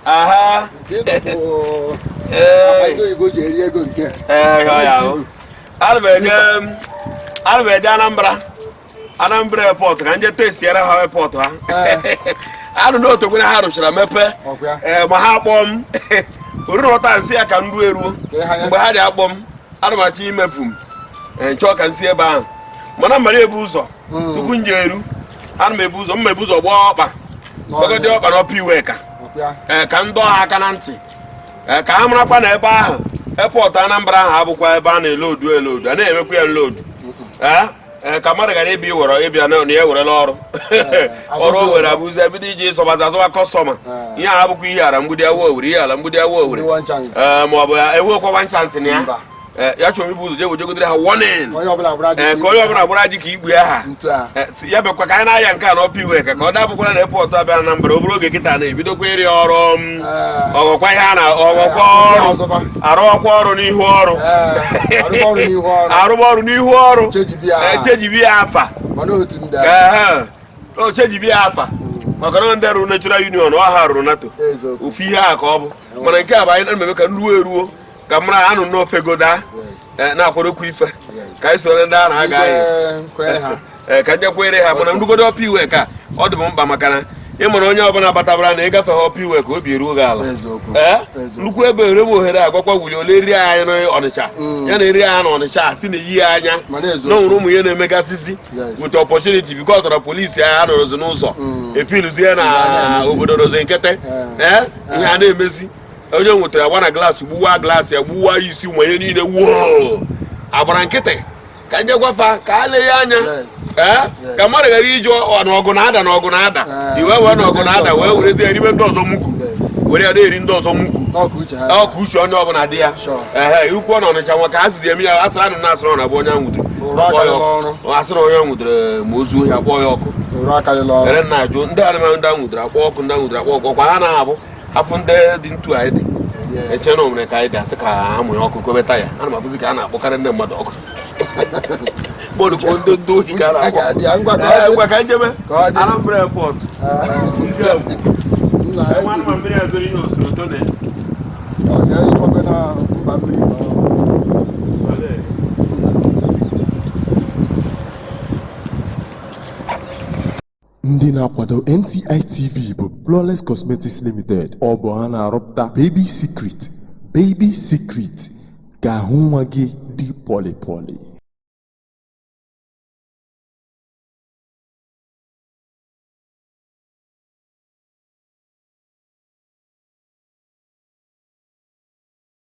Aha. Albe Anambra airport ka nje tesiere ha airport ha. Anu no to gwena ha ruchara mepe. Ma ha akpom. Uru ota nsi ya ka ndu eru. Mgbe ha dị akpom, anu ma chi mefum. Ncho ka nsi ebe ahụ. Mana mara ebu ụzọ. Tupu nje eru. Anu mebu ụzọ, mmebu ụzọ gbo ọkpa. Ogodi ọkpa no piwe ka. Ka ndo ha aka na ntị. Ka ha marakwa na ebe ahụ airport Anambra ahụ abụkwa ebe a na-elodu. A na-emekwa ya load. Ka mmadụ gara ebe ịbịa na ya ewerela ọrụ ọrụ were abụzi ebido iji ịsọbaza azụwa kọstọma ihe a abụkwa ihe ara mgbidi awa owere ihe ala mgbidi awa owere ma ọ bụ ya enwekwa one chance na ya ya chọrọ ibu ụzọ jegogodere ha warning ka onye ọbụla gbara ji ka igbe aha ya bekwa ka anyị na-aya nke a na ọpụ iwe ka ọ dabụkwara na epọtụ abịa na mbara obere oge kịta na-ebidokwa ịrị ọrụ ọghọkwa ihe a na ọghọkwa ọrụ arụọkwa ọrụ n'ihu ọrụ arụba ọrụ n'ihu ọrụ chejibi ya afa chejibi ya afa maka na ndị rụrụ Natural Union ọha rụrụ NATO ofu ihe a ka ọ bụ mana nke a bụ anyị na-eme ka nruo eruo ka mara anụ n'ofe goda na-akwadokwa ife ka anyị soro ndị a na-aga anyị ka njekwere ha mana nrugodo ọpụ iwe ka ọ dị m mkpa maka na ị mara onye ọbụla batabara na ịgafe ha ọpụ iwe ka obi eruo gị ala nnukwu ebe ere m ohere agwakwa wuli ole eri anya n'Ọnịcha ya na eri anya n'Ọnịcha si na eyi anya na onwere ụmụ ihe na-emegasịzi with opportunity because ọtara polisi agha nọrọzi n'ụzọ efiluzie na obodo rozi nkete ihe a na-emezi onye nwetara agba na glaasị gbuwa glaasị ya gbuwa isi ụmụ ihe niile wuo agbara nkịtị ka nje gwafa ka a lee anya ka mmadụ ghara iji n'ọgụ na-ada iwe wee na ọgụ na-ada wee werezie eribe ndị ọzọ muku were ya na-eri ndị ọzọ muku ọkụ uche onye ọbụla dị ya irukwu na Ọnịcha nwa ka ha sizi eme ya asịrị anụ na-asịrị na bụ onye nwudere asịrị onye nwudere ma ozu ohi akpọọ ya ọkụ ere nna ajụ ndị arịma ndị nwudere akpọ ọkụ ndị nwudere akpọ ọkụ kwa ha na-abụ afọ ndị dị ntu anyị dị eche na omere ka anyị dị asị ka ha mụnye ọkụ kobeta ya ana m afụzi ka a na-akpọkarị ndị mmadụ ọkụ gbọdụkọ ndị ohi ka a na-akpọ ngwa ka njebe Anambra airport mmiri azụrụ ihe osoro na ndị na-akwado NTI TV bụ Flawless Cosmetics Limited. Ọ bụ ha na-arụpụta Baby Secret ka ahụ nwa gị dị pọlị pọlị.